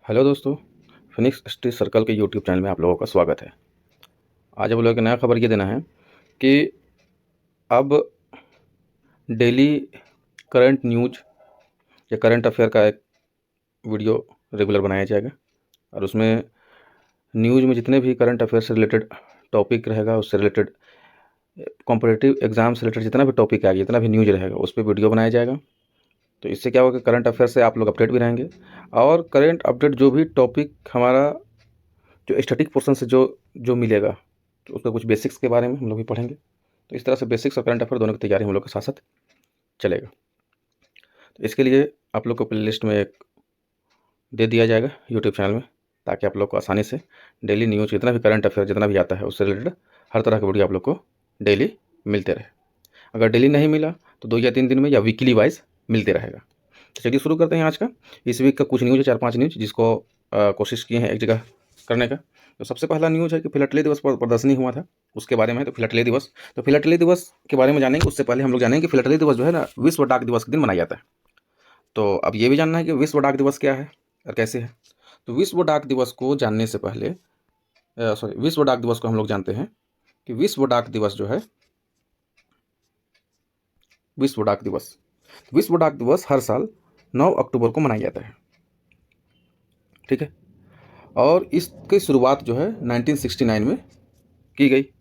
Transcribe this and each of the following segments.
Hello दोस्तों, Phoenix street circle के YouTube channel में आप लोगों का स्वागत है। आज आप लोगों को नया खबर ये देना है कि अब डेली करंट न्यूज या करंट अफेयर का एक वीडियो रेगुलर बनाया जाएगा और उसमें न्यूज में जितने भी करंट अफेयर से रिलेटेड टॉपिक रहेगा, उससे रिलेटेड कॉम्पिटिटिव एग्जाम से रिलेटेड जितना भी टॉपिक आएगा, जितना भी न्यूज रहेगा, उस पर वीडियो बनाया जाएगा। तो इससे क्या होगा कि करंट अफेयर से आप लोग अपडेट भी रहेंगे और करंट अपडेट जो भी टॉपिक हमारा जो स्टैटिक पोर्शन से जो जो मिलेगा, तो उसका कुछ बेसिक्स के बारे में हम लोग भी पढ़ेंगे। तो इस तरह से बेसिक्स और करंट अफेयर दोनों की तैयारी हम लोग के साथ साथ चलेगा। तो इसके लिए आप लोग को प्ले लिस्ट में एक दे दिया जाएगा यूट्यूब चैनल में, ताकि आप लोग को आसानी से डेली न्यूज़ जितना भी करंट अफेयर जितना भी आता है उससे रिलेटेड हर तरह की वीडियो आप लोग को डेली मिलते रहे। अगर डेली नहीं मिला तो 2 या 3 दिन में या वीकली वाइज मिलते रहेगा। तो चलिए शुरू करते हैं आज का। इस वीक का कुछ न्यूज़ है, 4-5 न्यूज़, जिसको कोशिश किए हैं एक जगह करने का। तो सबसे पहला न्यूज़ है कि फिलाटेली दिवस पर प्रदर्शनी हुआ था, उसके बारे में है। तो फिलाटेली दिवस के बारे में जानेंगे। उससे पहले हम लोग जानेंगे कि फिलाटेली दिवस जो है ना, विश्व डाक दिवस के दिन मनाया जाता है। तो अब ये भी जानना है कि विश्व डाक दिवस क्या है और कैसे है। तो विश्व डाक दिवस को जानने से पहले विश्व डाक दिवस को हम लोग जानते हैं कि विश्व डाक दिवस हर साल 9 अक्टूबर को मनाया जाता है। ठीक है। और इसकी शुरुआत जो है 1969 में की गई। तो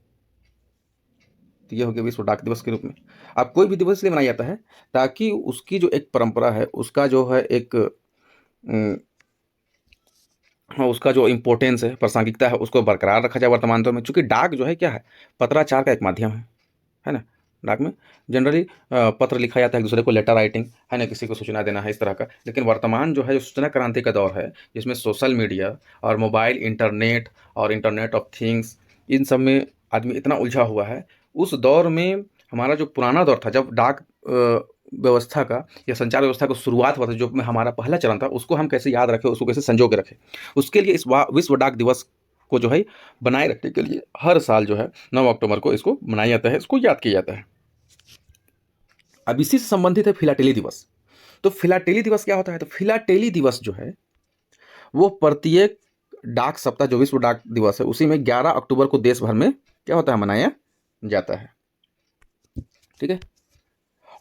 ये हो गया विश्व डाक दिवस के रूप में। अब कोई भी दिवस इसलिए मनाया जाता है ताकि उसकी जो एक परंपरा है, उसका जो है एक हाँ, उसका जो इम्पोर्टेंस है, प्रासंगिकता है, उसको बरकरार रखा जाए वर्तमान दौर में। चूंकि डाक जो है क्या है, पत्राचार का एक माध्यम है ना। डाक में जनरली पत्र लिखा जाता है एक दूसरे को, लेटर राइटिंग है ना, किसी को सूचना देना है, इस तरह का। लेकिन वर्तमान जो है, जो सूचना क्रांति का दौर है, जिसमें सोशल मीडिया और मोबाइल, इंटरनेट और इंटरनेट ऑफ थिंग्स, इन सब में आदमी इतना उलझा हुआ है। उस दौर में हमारा जो पुराना दौर था, जब डाक व्यवस्था का या संचार व्यवस्था का शुरुआत हुआ था, जो हमारा पहला चरण था, उसको हम कैसे याद रखें, उसको कैसे संजो के रखें, उसके लिए इस विश्व डाक दिवस को जो है बनाए रखने के लिए हर साल जो है 9 अक्टूबर को इसको मनाया जाता है, इसको याद किया जाता है। अब इसी से संबंधित है फिलाटेली दिवस। तो फिलाटेली दिवस क्या होता है? तो फिलाटेली दिवस जो है वो प्रत्येक डाक सप्ताह, जो विश्व डाक दिवस है, उसी में 11 अक्टूबर को देश भर में क्या होता है, मनाया जाता है। ठीक है।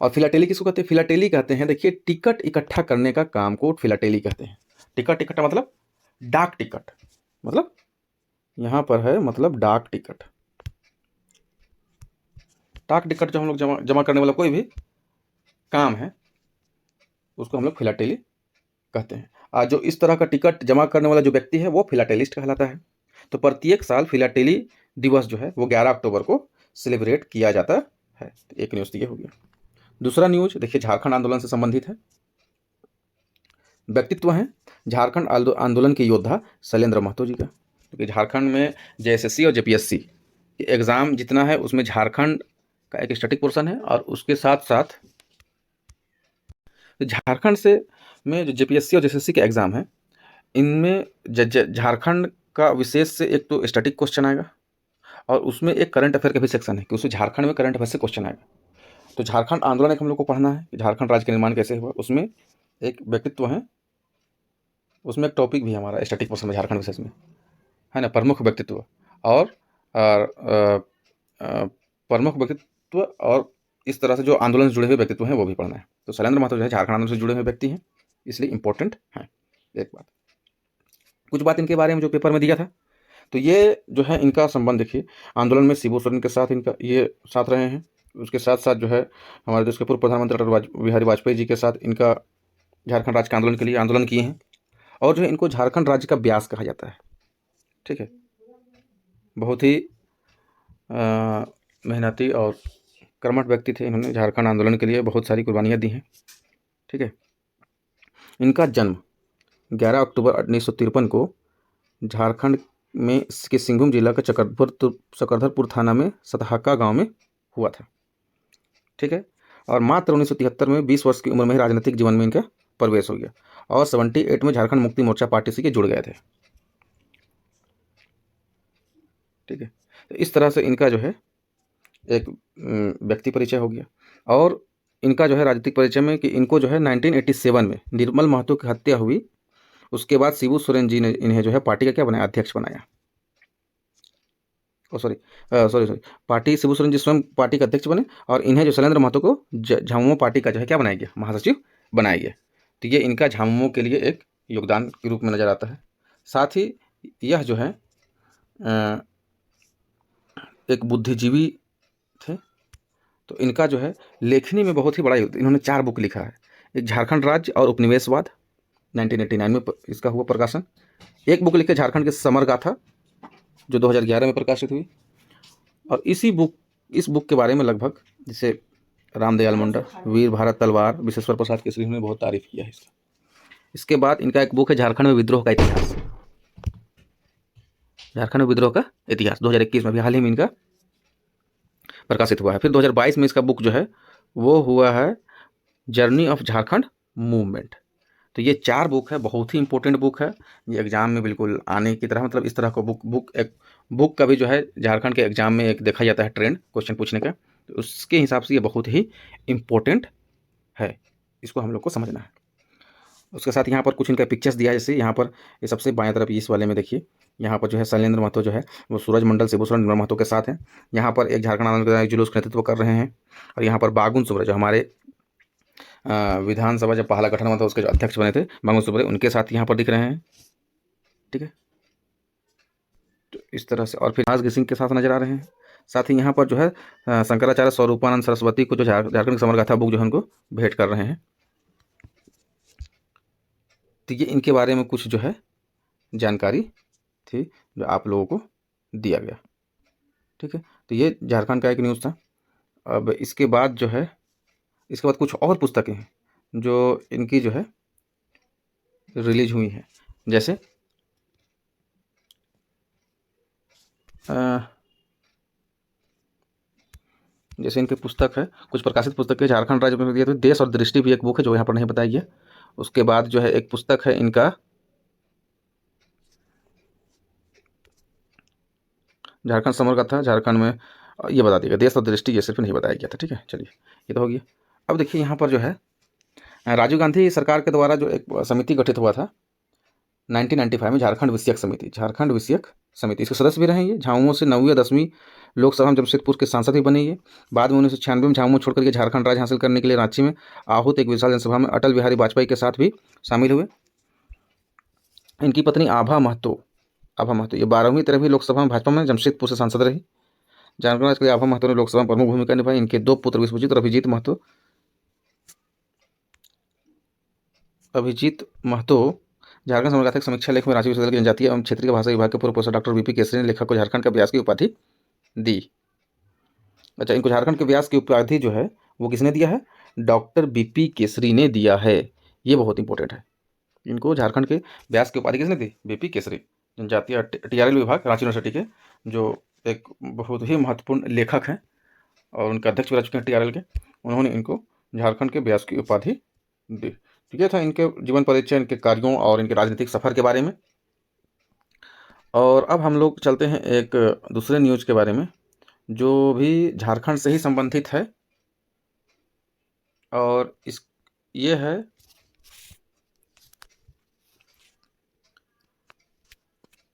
और फिलाटेली किसको कहते हैं? फिलाटेली कहते हैं, देखिए, टिकट इकट्ठा करने का काम को फिलाटेली कहते हैं। टिकट इकट्ठा मतलब डाक टिकट, मतलब यहां पर है, मतलब डाक टिकट। डाक टिकट जो हम लोग जमा करने वाला कोई भी काम है, उसको हम लोग फिलाटेली कहते हैं। और जो इस तरह का टिकट जमा करने वाला जो व्यक्ति है, वो फिलाटेलिस्ट कहलाता है। तो प्रत्येक साल फिलाटेली दिवस जो है वो 11 अक्टूबर को सेलिब्रेट किया जाता है। तो एक न्यूज़ ये हो गया। दूसरा न्यूज देखिए, झारखंड आंदोलन से संबंधित है। व्यक्तित्व हैं झारखंड आंदोलन के योद्धा शैलेंद्र महतो जी का। क्योंकि झारखंड में जेएसएससी और जेपीएससी एग्ज़ाम जितना है, उसमें झारखंड का एक स्टैटिक पोर्शन है, और उसके साथ साथ झारखंड से में जो जेपीएससी और जेएसएससी के एग्ज़ाम है, इनमें झारखंड का विशेष से एक तो स्टैटिक क्वेश्चन आएगा, और उसमें एक करंट अफेयर का भी सेक्शन है कि उसमें झारखंड में करंट अफेयर से क्वेश्चन आएगा। तो झारखंड आंदोलन एक हम लोग को पढ़ना है कि झारखंड राज्य का निर्माण कैसे हुआ। उसमें एक व्यक्तित्व है, उसमें एक टॉपिक भी है हमारा स्टैटिक पोर्शन में, झारखंड विशेष में, है ना, प्रमुख व्यक्तित्व। और प्रमुख व्यक्तित्व और इस तरह से जो आंदोलन से जुड़े हुए व्यक्तित्व हैं, वो भी पढ़ना है। तो शैलेंद्र महतो जो है झारखंड आंदोलन से जुड़े हुए व्यक्ति हैं, इसलिए इंपॉर्टेंट है। एक बात, कुछ बात इनके बारे में जो पेपर में दिया था। तो ये जो है, इनका संबंध देखिए, आंदोलन में शिबू सोरेन के साथ इनका ये साथ रहे हैं। उसके साथ साथ जो है, हमारे देश के पूर्व प्रधानमंत्री अटल बिहारी वाजपेयी जी के साथ इनका झारखंड राज्य के आंदोलन के लिए आंदोलन किए हैं। और जो है, इनको झारखंड राज्य का ब्यास कहा जाता है। ठीक है। बहुत ही मेहनती और कर्मठ व्यक्ति थे। इन्होंने झारखंड आंदोलन के लिए बहुत सारी कुर्बानियाँ दी हैं। ठीक है। इनका जन्म 11 अक्टूबर 1953 को झारखंड में के सिंहभूम जिला के चक्रधरपुर थाना में सतहाका गांव में हुआ था। ठीक है। और मात्र 1973 में 20 वर्ष की उम्र में राजनीतिक जीवन में इनका प्रवेश हो गया, और 78 में झारखंड मुक्ति मोर्चा पार्टी से जुड़ गए थे। ठीक है। तो इस तरह से इनका जो है एक व्यक्ति परिचय हो गया। और इनका जो है राजनीतिक परिचय में कि इनको जो है 1987 में निर्मल महतो की हत्या हुई, उसके बाद शिबू सोरेन जी ने इन्हें जो है पार्टी का क्या बनाया, अध्यक्ष बनाया। Sorry sorry sorry, party Shibu Soren ji स्वयं पार्टी के अध्यक्ष बने और इन्हें जो शैलेंद्र महतो को झामुमो पार्टी का जो है क्या बनाया गया, महासचिव बनाया गया। तो ये इनका झामुमो के लिए एक योगदान के रूप में नजर आता है। साथ ही यह जो है एक बुद्धिजीवी थे। तो इनका जो है लेखनी में बहुत ही बड़ा इन्होंने 4 बुक लिखा है। एक झारखंड राज्य और उपनिवेशवाद 1989 में इसका हुआ प्रकाशन। एक बुक लिखे झारखंड के समर गाथा जो 2011 में प्रकाशित हुई। और इस बुक के बारे में लगभग जैसे रामदयाल मुंडा, वीर भारत तलवार, विश्वेश्वर प्रसाद केसरी ने बहुत तारीफ किया है इसका। इसके बाद इनका एक बुक है झारखंड में विद्रोह का इतिहास, झारखंड में विद्रोह का इतिहास 2021 में भी हाल ही में इनका प्रकाशित हुआ है। फिर 2022 में इसका बुक जो है वो हुआ है जर्नी ऑफ झारखंड मूवमेंट। तो ये 4 बुक है, बहुत ही इंपॉर्टेंट बुक है। ये एग्जाम में बिल्कुल आने की तरह, मतलब इस तरह का बुक का भी जो है झारखंड के एग्जाम में एक देखा जाता है ट्रेंड क्वेश्चन पूछने का। तो उसके हिसाब से ये बहुत ही इम्पोर्टेंट है, इसको हम लोग को समझना है। उसके साथ यहाँ पर कुछ इनका पिक्चर्स दिया है। जैसे यहाँ पर ये सबसे बाएं तरफ इस वाले में देखिए, यहाँ पर जो है शैलेंद्र महतो जो है वो सूरज मंडल शिबू सोरेन महतो के साथ हैं। यहाँ पर एक झारखंड आंदोलन का जुलूस का नेतृत्व कर रहे हैं। और यहाँ पर बागुन सुब्रे जो हमारे विधानसभा जब पहला गठन हुआ था उसके जो अध्यक्ष बने थे बागुन सुब्रे, उनके साथ यहाँ पर दिख रहे हैं। ठीक है, तो इस तरह से। और फिर नाज सिंह के साथ नजर आ रहे हैं। साथ ही यहाँ पर जो है शंकराचार्य स्वरूपानंद सरस्वती को जो झारखंड की समर गाथा बुक जो है उनको भेंट कर रहे हैं। तो ये इनके बारे में कुछ जो है जानकारी थी जो आप लोगों को दिया गया। ठीक है, तो ये झारखंड का एक न्यूज़ था। अब इसके बाद जो है, इसके बाद कुछ और पुस्तकें हैं जो इनकी जो है रिलीज हुई हैं। जैसे जैसे इनकी पुस्तक है, कुछ प्रकाशित पुस्तकें झारखंड राज्य में दिया, तो देश और दृष्टि भी एक बुक है जो यहाँ पर नहीं बताई है। उसके बाद जो है एक पुस्तक है इनका झारखंड समर गाथा, झारखंड में ये बता दिया, देश और दृष्टि ये सिर्फ नहीं बताया गया था। ठीक है, चलिए ये तो हो गया। अब देखिए यहाँ पर जो है राजीव गांधी सरकार के द्वारा जो एक समिति गठित हुआ था 1995 में, झारखंड विषयक समिति, इसके सदस्य भी रहे ये। झामुमो से 9वीं और 10वीं लोकसभा में जमशेदपुर के सांसद भी बने ये। बाद में 1996 में झामुमो छोड़कर के झारखंड राज्य हासिल करने के लिए रांची में आहूत एक विशाल जनसभा में अटल बिहारी वाजपेयी के साथ भी शामिल हुए। इनकी पत्नी आभा महतो ये 12वीं 13वीं लोकसभा में भाजपा में जमशेदपुर से सांसद रही। झारखंड राज्य के लिए आभा महतो ने लोकसभा में प्रमुख भूमिका निभाई। इनके 2 पुत्र विश्वजीत और अभिजीत महतो झारखंड समर गाथा की समीक्षा लेख में रांची विश्वविद्यालय के जनजातीय एवं क्षेत्रीय भाषा विभाग के पूर्व प्रोफेसर डॉक्टर बीपी केसरी ने लेखक को झारखंड का व्यास की उपाधि दी। अच्छा, इनको झारखंड के व्यास की उपाधि जो है वो किसने दिया है, डॉक्टर बीपी केसरी ने दिया है। ये बहुत इंपॉर्टेंट है, इनको झारखंड के व्यास की उपाधि किसने दी, बीपी केसरी, जनजातीय टीआरएल विभाग रांची यूनिवर्सिटी के जो एक बहुत ही महत्वपूर्ण लेखक हैं और उनके अध्यक्ष भी रह चुके हैं टीआरएल के। उन्होंने इनको झारखंड के व्यास की उपाधि दी। ठीक है, था इनके जीवन परिचय, इनके कार्यों और इनके राजनीतिक सफर के बारे में। और अब हम लोग चलते हैं एक दूसरे न्यूज़ के बारे में जो भी झारखंड से ही संबंधित है। और ये है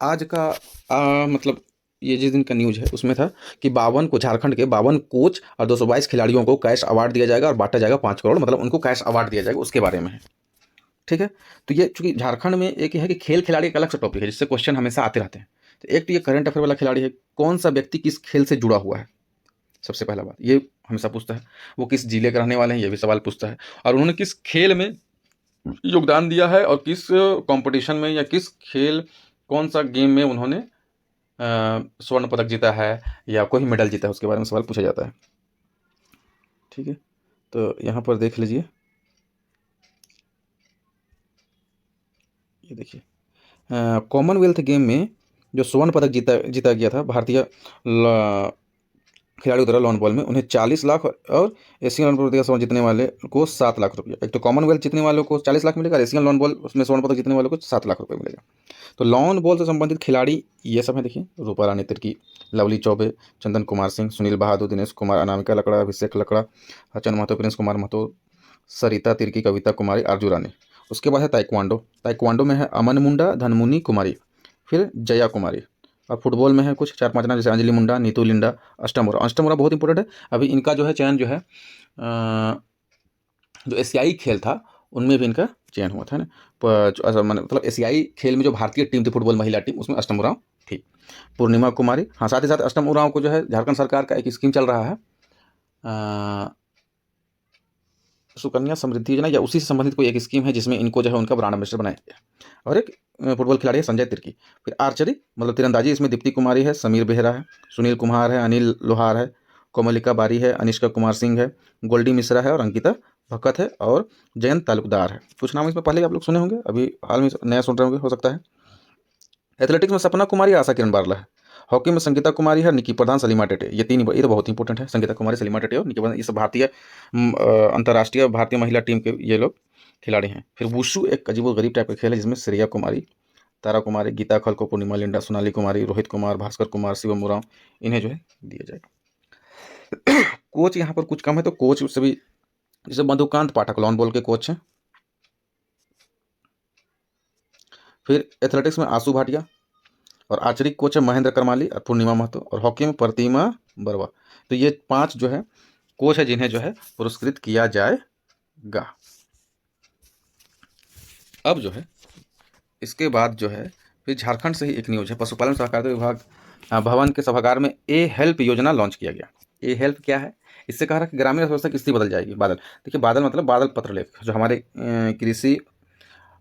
आज का मतलब ये जिस दिन का न्यूज़ है उसमें था कि झारखंड के 52 कोच और 222 खिलाड़ियों को कैश अवार्ड दिया जाएगा और बांटा जाएगा 5 करोड़, मतलब उनको कैश अवार्ड दिया जाएगा, उसके बारे में है। ठीक है, तो ये चूंकि झारखंड में एक है कि खेल खिलाड़ी एक अलग सा टॉपिक है जिससे क्वेश्चन हमेशा आते रहते हैं। तो एक तो ये करंट अफेयर वाला खिलाड़ी है, कौन सा व्यक्ति किस खेल से जुड़ा हुआ है, सबसे पहला बात ये हमेशा पूछता है। वो किस जिले के रहने वाले हैं, ये भी सवाल पूछता है। और उन्होंने किस खेल में योगदान दिया है और किस कंपटीशन में या किस खेल, कौन सा गेम में उन्होंने स्वर्ण पदक जीता है या कोई मेडल जीता है, उसके बारे में सवाल पूछा जाता है। ठीक है, तो यहाँ पर देख लीजिए, ये देखिए कॉमनवेल्थ गेम में जो स्वर्ण पदक जीता गया था भारतीय खिलाड़ी द्वारा लॉन बॉल में, उन्हें 40 लाख और एशियन लॉन बॉल स्वर्ण जीतने वाले को 7 लाख रुपये। एक तो कॉमनवेल्थ जीतने वालों को 40 लाख मिलेगा, एशियन लॉन बॉल उसमें स्वर्ण पदक जीतने वालों को 7 लाख रुपये मिलेगा। तो लॉन बॉल से संबंधित खिलाड़ी ये सब हैं, देखिए रूपा रानी तिर्की, लवली चौबे, चंदन कुमार सिंह, सुनील बहादुर, दिनेश कुमार, अनामिका लकड़ा, अभिषेक लकड़ा, हचन महतो, प्रिंस कुमार महतो, सरिता तिर्की, कविता कुमारी, आरजू रानी। उसके बाद है ताइक्वांडो, ताइक्वांडो में है अमन मुंडा, धनमुनी कुमारी, फिर जया कुमारी। और फुटबॉल में है कुछ 4-5 नाम, जैसे अंजलि मुंडा, नीतू लिंडा, अष्टम वोरा। अष्टम वोरा बहुत इंपॉर्टेंट है। अभी इनका जो है चयन जो है जो एशियाई खेल था उनमें भी इनका चयन हुआ था ना। मतलब एशियाई खेल में जो भारतीय टीम थी फुटबॉल महिला टीम, उसमें अष्टम उरांव थी। पूर्णिमा कुमारी, हाँ, साथ ही साथ अष्टम उरांव को जो है झारखंड सरकार का एक स्कीम चल रहा है सुकन्या समृद्धि योजना, या उसी से संबंधित कोई एक स्कीम है जिसमें इनको जो है उनका ब्रांड एम्बेसडर बनाया गया। और एक फुटबॉल खिलाड़ी है संजय तिर्की। फिर आर्चरी मतलब तीरंदाजी, इसमें दीप्ति कुमारी है, समीर बेहरा है, सुनील कुमार है, अनिल लोहार है, कोमलिका बारी है, अनिष्का कुमार सिंह है, गोल्डी मिश्रा है और अंकिता भगत है और जयंत तालुकदार है। कुछ नाम इसमें पहले आप लोग सुने होंगे, अभी हाल में नया सुन रहे होंगे हो सकता है। एथलेटिक्स में सपना कुमारी, आशा किरण बारला है। हॉकी में संगीता कुमारी है, निकी प्रधान, सलीमा टेटे। ये तीन, ये तो बहुत इंपॉर्टेंट है, संगीता कुमारी, सलीमा टेटे और निकी प्रधान। ये सब भारतीय अंतर्राष्ट्रीय भारतीय महिला टीम के ये लोग खिलाड़ी हैं। फिर वुशु एक अजीबो गरीब टाइप का खेल है जिसमें श्रेया कुमारी, तारा कुमारी, गीता खलको, पूर्णिमा लिंडा, सोनाली कुमारी, रोहित कुमार, भास्कर कुमार, शिवम उरांव, इन्हें जो है दिया जाएगा। कोच यहाँ पर कुछ कम है, तो कोच से भी जैसे मधुकांत पाठक लॉन बॉल के कोच हैं। फिर एथलेटिक्स में आशु भाटिया और आर्चरी कोच है महेंद्र करमाली और पूर्णिमा महतो, और हॉकी में प्रतिमा बरवा। तो ये 5 जो है कोच है जिन्हें जो है पुरस्कृत किया जाएगा। अब जो है इसके बाद जो है फिर झारखंड से ही एक न्यूज है, पशुपालन सहकारिता विभाग भवन के सभागार में ए हेल्प योजना लॉन्च किया गया। ए हेल्प क्या है? इससे कहा रहा कि ग्रामीण अर्थव्यवस्था की स्थिति बदल जाएगी। बादल, देखिए बादल मतलब बादल पत्रलेख, जो हमारे कृषि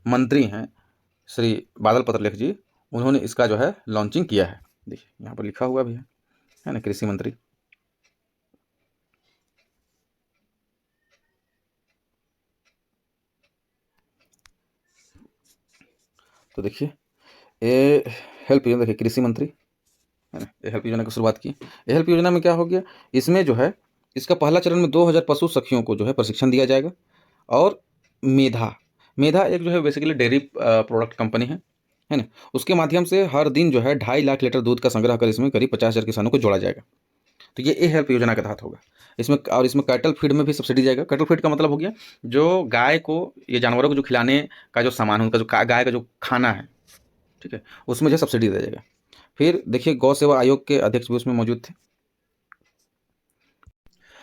मंत्री हैं श्री बादल पत्रलेख जी, उन्होंने इसका जो है लॉन्चिंग किया है। देखिए यहाँ पर लिखा हुआ भी है ना, कृषि मंत्री। तो देखिए ए हेल्प योजना, देखिए कृषि मंत्री है ना, ए हेल्प योजना की शुरुआत की। ए हेल्प योजना में क्या हो गया, इसमें जो है इसका पहला चरण में 2000 पशु सखियों को जो है प्रशिक्षण दिया जाएगा। और मेधा, मेधा एक जो है बेसिकली डेयरी प्रोडक्ट कंपनी है ना, उसके माध्यम से हर दिन जो है 2.5 लाख लीटर दूध का संग्रह कर इसमें करीब 50,000 किसानों को जोड़ा जाएगा। तो ये ए हेल्प योजना के तहत होगा इसमें। और इसमें कैटल फीड में भी सब्सिडी जाएगा। कैटल फीड का मतलब हो गया जो गाय को, ये जानवरों को जो खिलाने का जो सामान है, उनका जो गाय का जो खाना है, ठीक है, उसमें जो सब्सिडी दिया जाएगा। फिर देखिए गौ सेवा आयोग के अध्यक्ष भी उसमें मौजूद थे।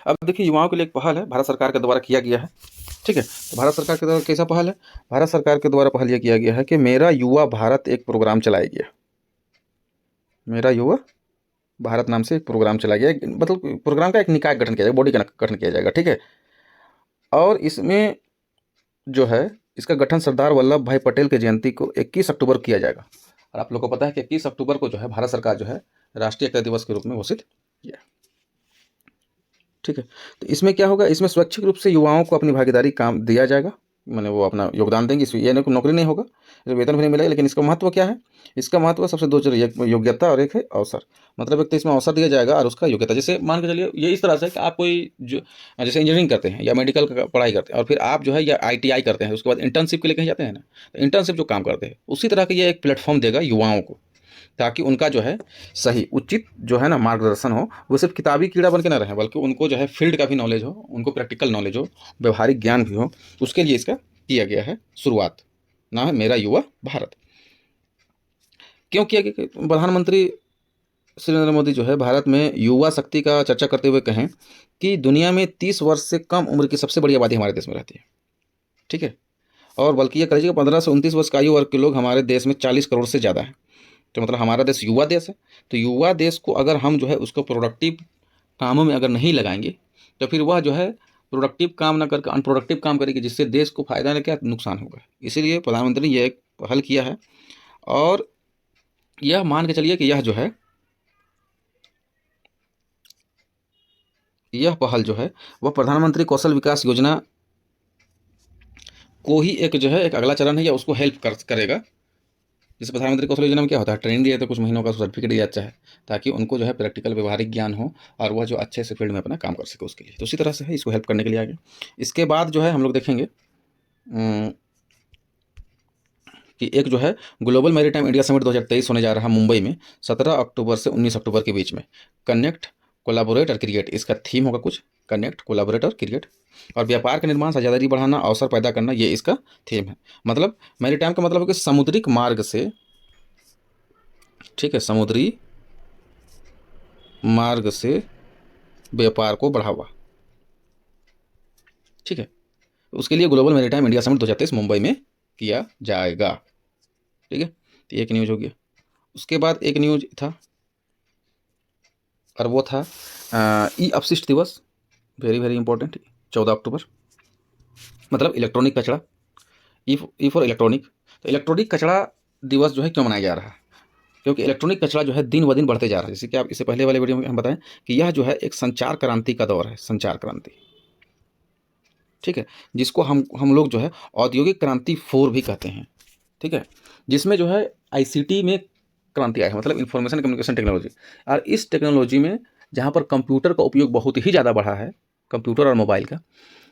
अब देखिए युवाओं के लिए एक पहल है, भारत सरकार के द्वारा किया गया है, ठीक है। तो भारत सरकार के द्वारा कैसा पहल है? भारत सरकार के द्वारा पहल यह किया गया है कि मेरा युवा भारत एक प्रोग्राम चलाया गया। मेरा युवा भारत नाम से एक प्रोग्राम चलाया गया, मतलब प्रोग्राम का एक निकाय गठन किया जाएगा, बॉडी का गठन किया जाएगा, ठीक है। और इसमें जो है इसका गठन सरदार वल्लभ भाई पटेल की जयंती को 21 अक्टूबर को किया जाएगा। और आप लोग को पता है कि 21 अक्टूबर को जो है भारत सरकार जो है राष्ट्रीय एकता दिवस के रूप में घोषित किया, ठीक है। तो इसमें क्या होगा, इसमें स्वैच्छिक रूप से युवाओं को अपनी भागीदारी काम दिया जाएगा, मैंने वो अपना योगदान देंगे। इसमें ये नौकरी नहीं होगा, वेतन भी नहीं मिलेगा, लेकिन इसका महत्व क्या है? इसका महत्व सबसे दो चीज़, एक योग्यता और एक है अवसर। मतलब एक तो इसमें अवसर दिया जाएगा और उसका योग्यता। जैसे मान के चलिए ये इस तरह से कि आप कोई जो जैसे इंजीनियरिंग करते हैं या मेडिकल का पढ़ाई करते हैं और फिर आप जो है या ITI करते हैं, उसके बाद इंटर्नशिप के लिए कहीं जाते हैं ना, तो इंटर्नशिप जो काम करते हैं उसी तरह का ये एक प्लेटफॉर्म देगा युवाओं को, ताकि उनका जो है सही उचित जो है ना मार्गदर्शन हो। वो सिर्फ किताबी कीड़ा बन के ना रहे, बल्कि उनको जो है फील्ड का भी नॉलेज हो, उनको प्रैक्टिकल नॉलेज हो, व्यवहारिक ज्ञान भी हो। उसके लिए इसका किया गया है शुरुआत, नाम है मेरा युवा भारत। क्यों किया गया? प्रधानमंत्री श्री नरेंद्र मोदी जो है भारत में युवा शक्ति का चर्चा करते हुए कहें कि दुनिया में 30 वर्ष से कम उम्र की सबसे बड़ी आबादी हमारे देश में रहती है, ठीक है। और बल्कि ये कहिए 15 से 29 वर्ष का आयु वर्ग के लोग हमारे देश में 40 करोड़ से ज़्यादा है। तो मतलब हमारा देश युवा देश है। तो युवा देश को अगर हम जो है उसको प्रोडक्टिव कामों में अगर नहीं लगाएंगे, तो फिर वह जो है प्रोडक्टिव काम ना करके अनप्रोडक्टिव काम करेगी, जिससे देश को फायदा ना क्या नुकसान होगा। इसीलिए प्रधानमंत्री ने यह एक पहल किया है। और यह मान के चलिए कि यह जो है यह पहल जो है वह प्रधानमंत्री कौशल विकास योजना को ही एक जो है एक अगला चरण है या उसको हेल्प करेगा। जैसे प्रधानमंत्री कौशल योजना में क्या होता है, ट्रेनिंग दिया तो कुछ महीनों का सर्टिफिकेट दिया जाता है, ताकि उनको जो है प्रैक्टिकल व्यवहारिक ज्ञान हो और वह जो अच्छे से फील्ड में अपना काम कर सके उसके लिए। तो उसी तरह से है, इसको हेल्प करने के लिए आगे। इसके बाद जो है हम लोग देखेंगे कि एक जो है ग्लोबल मैरीटाइम इंडिया समिट 2023 होने जा रहा है मुंबई में 17 अक्टूबर से 19 अक्टूबर के बीच में। कनेक्ट, कोलाबोरेट और क्रिएट इसका थीम होगा कुछ। कनेक्ट, कोलैबोरेट और क्रिएट। और व्यापार का निर्माण, साझेदारी बढ़ाना, अवसर पैदा करना, ये इसका थीम है। मतलब मैरीटाइम का मतलब है कि समुद्रिक मार्ग से, ठीक है, समुद्री मार्ग से व्यापार को बढ़ावा, ठीक है। उसके लिए global maritime India summit 2023 Mumbai में किया जाएगा, ठीक है। तो एक न्यूज हो गया। उसके बाद एक न्यूज था, और वो था ई अपशिष्ट दिवस, वेरी वेरी इंपॉर्टेंट, 14 अक्टूबर, मतलब इलेक्ट्रॉनिक कचरा, ई फॉर इलेक्ट्रॉनिक। तो इलेक्ट्रॉनिक कचरा दिवस जो है क्यों मनाया जा रहा है? क्योंकि इलेक्ट्रॉनिक कचरा जो है दिन ब दिन बढ़ते जा रहा है। जैसे कि आप इससे पहले वाले वीडियो में हम बताएं कि यह जो है एक संचार क्रांति का दौर है, संचार क्रांति, ठीक है, जिसको हम लोग जो है औद्योगिक क्रांति 4 भी कहते हैं, ठीक है, जिसमें जो है आईसीटी में क्रांति आई है, मतलब इंफॉर्मेशन कम्युनिकेशन टेक्नोलॉजी। और इस टेक्नोलॉजी में जहाँ पर कंप्यूटर का उपयोग बहुत ही ज़्यादा बढ़ा है, कंप्यूटर और मोबाइल का,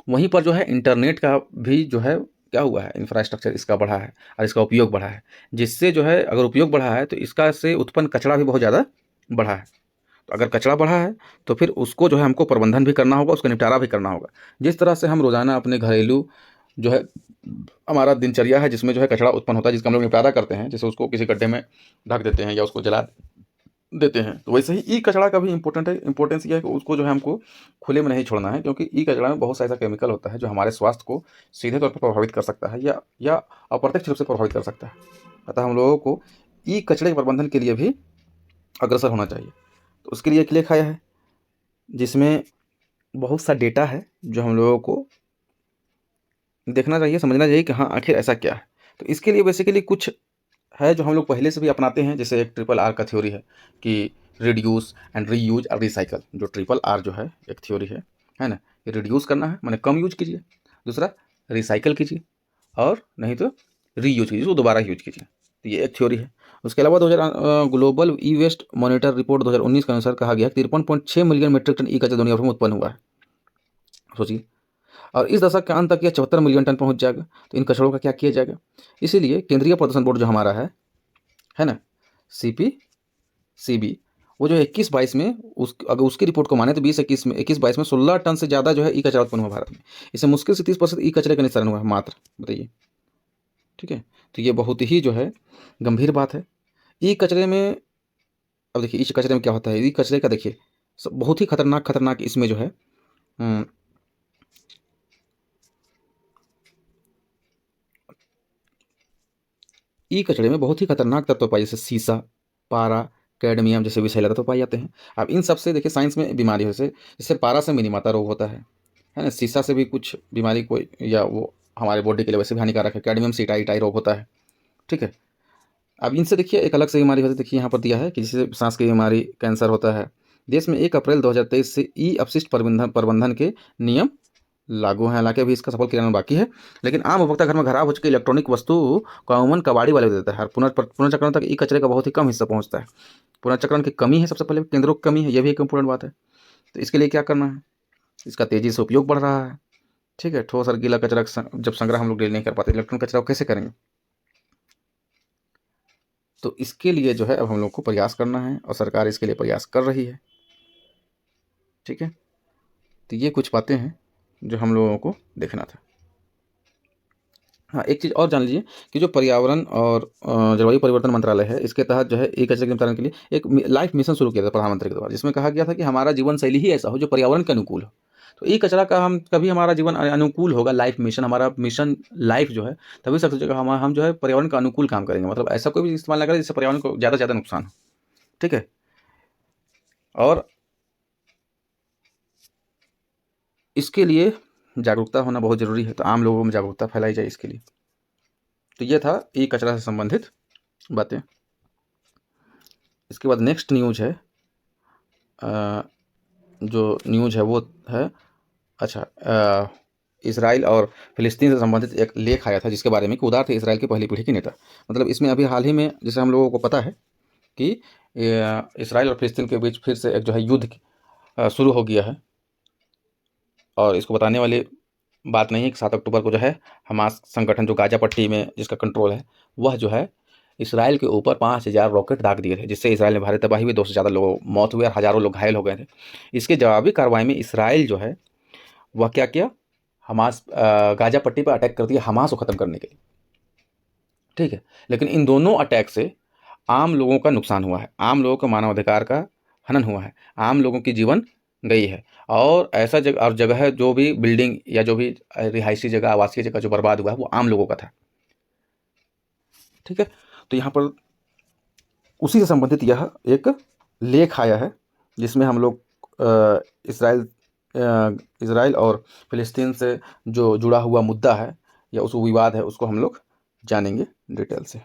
वहीं पर जो है इंटरनेट का भी जो है क्या हुआ है, इंफ्रास्ट्रक्चर इसका बढ़ा है और इसका उपयोग बढ़ा है, जिससे जो है अगर उपयोग बढ़ा है तो इसका से उत्पन्न कचरा भी बहुत ज़्यादा बढ़ा है। तो अगर कचरा बढ़ा है तो फिर उसको जो है हमको प्रबंधन भी करना होगा, उसका निपटारा भी करना होगा। जिस तरह से हम रोज़ाना अपने घरेलू जो है हमारा दिनचर्या है, जिसमें जो है कचरा उत्पन्न होता है, जिसका हम लोग निपटारा करते हैं, जैसे उसको किसी गड्ढे में ढक देते हैं या उसको जला देते हैं, तो वैसे ही ई कचरा का भी इंपॉर्टेंस ये है कि उसको जो है हमको खुले में नहीं छोड़ना है, क्योंकि ई कचरा में बहुत सा ऐसा केमिकल होता है जो हमारे स्वास्थ्य को सीधे तौर पर प्रभावित कर सकता है या अप्रत्यक्ष रूप से प्रभावित कर सकता है। अतः हम लोगों को ई कचरे के प्रबंधन के लिए भी अग्रसर होना चाहिए। तो उसके लिए एक लेख आया है जिसमें बहुत सा डेटा है जो हम लोगों को देखना चाहिए, समझना चाहिए कि हाँ आखिर ऐसा क्या है। तो इसके लिए बेसिकली कुछ है जो हम लोग पहले से भी अपनाते हैं, जैसे एक ट्रिपल आर का थ्योरी है कि रिड्यूस एंड रीयूज और रिसाइकल। जो ट्रिपल आर जो है एक थ्योरी है ना, ये रिड्यूस करना है, माने कम यूज कीजिए, दूसरा रिसाइकल कीजिए, और नहीं तो रीयूज कीजिए, उसको दोबारा यूज कीजिए। तो ये एक थ्योरी है। उसके अलावा 2000 global e waste monitor report 2019 के अनुसार कहा गया 53.6 मिलियन मीट्रिक टन ई कचरा दुनिया भर में उत्पन्न हुआ है, सोचिए। और इस दशक के अंत तक यह 74 मिलियन टन पहुंच जाएगा। तो इन कचड़ों का क्या किया जाएगा? इसीलिए केंद्रीय प्रदूषण बोर्ड जो हमारा है ना, CPCB, वो जो 21-22 में अगर उसकी रिपोर्ट को माने तो 21-22 में 16 टन से ज़्यादा जो है ई कचरा उत्पन्न हुआ भारत में। इससे मुश्किल से 30% ई कचरे का निस्तारण हुआ है मात्र, बताइए, ठीक है। तो ये बहुत ही जो है गंभीर बात है। ई कचरे में, अब देखिए इस कचरे में क्या होता है, ई कचरे का देखिए बहुत ही खतरनाक इसमें जो है ई कचरे में बहुत ही खतरनाक तत्व पाए, जैसे सीसा, पारा, कैडमियम जैसे विषैले तत्व पाए जाते हैं। अब इन सब से देखिए साइंस में बीमारी हो, जैसे पारा से मिनीमाता रोग होता है ना, सीसा से भी कुछ बीमारी कोई, या वो हमारे बॉडी के लिए वैसे भी हानिकारक है। कैडमियम से इटाई रोग होता है, ठीक है। अब इनसे देखिए एक अलग से बीमारी होती है, देखिए यहाँ पर दिया है कि जिससे सांस की बीमारी, कैंसर होता है। देश में 1 अप्रैल 2023 से ई अपशिष्ट प्रबंधन के नियम लागू हैं, हालांकि अभी इसका सफल क्रियान्वयन बाकी है। लेकिन आम उपभोक्ता घर में खराब हो चुकी इलेक्ट्रॉनिक वस्तु का अमूमन कबाड़ी वाले देता है। पुनर्चक्रण तक ई कचरे का बहुत ही कम हिस्सा पहुंचता है। पुनर्चक्रण की कमी है, सबसे पहले केंद्रों की कमी है, यह भी एक इंपॉर्टेंट बात है। तो इसके लिए क्या करना है, इसका तेजी से उपयोग बढ़ रहा है, ठीक है। ठोस और गीला कचरा जब संग्रह हम लोग डील नहीं कर पाते, इलेक्ट्रॉनिक कचरा को कैसे करेंगे? तो इसके लिए जो है अब हम लोग को प्रयास करना है, और सरकार इसके लिए प्रयास कर रही है, ठीक है। तो ये कुछ बातें हैं जो हम लोगों को देखना था। हाँ, एक चीज़ और जान लीजिए कि जो पर्यावरण और जलवायु परिवर्तन मंत्रालय है, इसके तहत जो है ई कचरे के निपटान के लिए एक लाइफ मिशन शुरू किया था प्रधानमंत्री के द्वारा, जिसमें कहा गया था कि हमारा जीवन शैली ही ऐसा हो जो पर्यावरण के अनुकूल हो। तो ई कचरा का हम कभी हमारा जीवन अनुकूल होगा, लाइफ मिशन, हमारा मिशन लाइफ जो है, तभी सक्सेस होगा। हम जो है पर्यावरण का अनुकूल काम करेंगे, मतलब ऐसा कोई भी इस्तेमाल ना करें जिससे पर्यावरण को ज़्यादा से ज़्यादा नुकसान हो, ठीक है। और इसके लिए जागरूकता होना बहुत ज़रूरी है, तो आम लोगों में जागरूकता फैलाई जाए इसके लिए। तो ये था ई कचरा से संबंधित बातें। इसके बाद नेक्स्ट न्यूज है, जो न्यूज है वो है, अच्छा, इसराइल और फ़िलिस्तीन से संबंधित एक लेख आया था जिसके बारे में कि उदार थे इसराइल की पहली पीढ़ी के नेता। मतलब इसमें अभी हाल ही में, जैसे हम लोगों को पता है कि इसराइल और फ़िलिस्तीन के बीच फिर से एक जो है युद्ध शुरू हो गया है। और इसको बताने वाली बात नहीं है कि 7 अक्टूबर को जो है हमास संगठन जो गाजा पट्टी में जिसका कंट्रोल है, वह जो है इसराइल के ऊपर 5000 रॉकेट दाग दिए थे, जिससे इसराइल में भारी तबाही हुई, 200 से ज़्यादा लोग मौत हुए और हज़ारों लोग घायल हो गए थे। इसके जवाबी कार्रवाई में इसराइल जो है वह क्या किया, हमास गाज़ा पट्टी पर अटैक कर दिया हमास को ख़त्म करने के लिए, ठीक है। लेकिन इन दोनों अटैक से आम लोगों का नुकसान हुआ है, आम लोगों का मानवाधिकार का हनन हुआ है, आम लोगों की जीवन गई है। और ऐसा जगह, और जगह है जो भी बिल्डिंग या जो भी रिहायशी जगह, आवासीय जगह जो बर्बाद हुआ है वो आम लोगों का था, ठीक है। तो यहाँ पर उसी से संबंधित यह एक लेख आया है जिसमें हम लोग इसराइल इसराइल और फ़िलिस्तीन से जो जुड़ा हुआ मुद्दा है या उस विवाद है उसको हम लोग जानेंगे डिटेल से।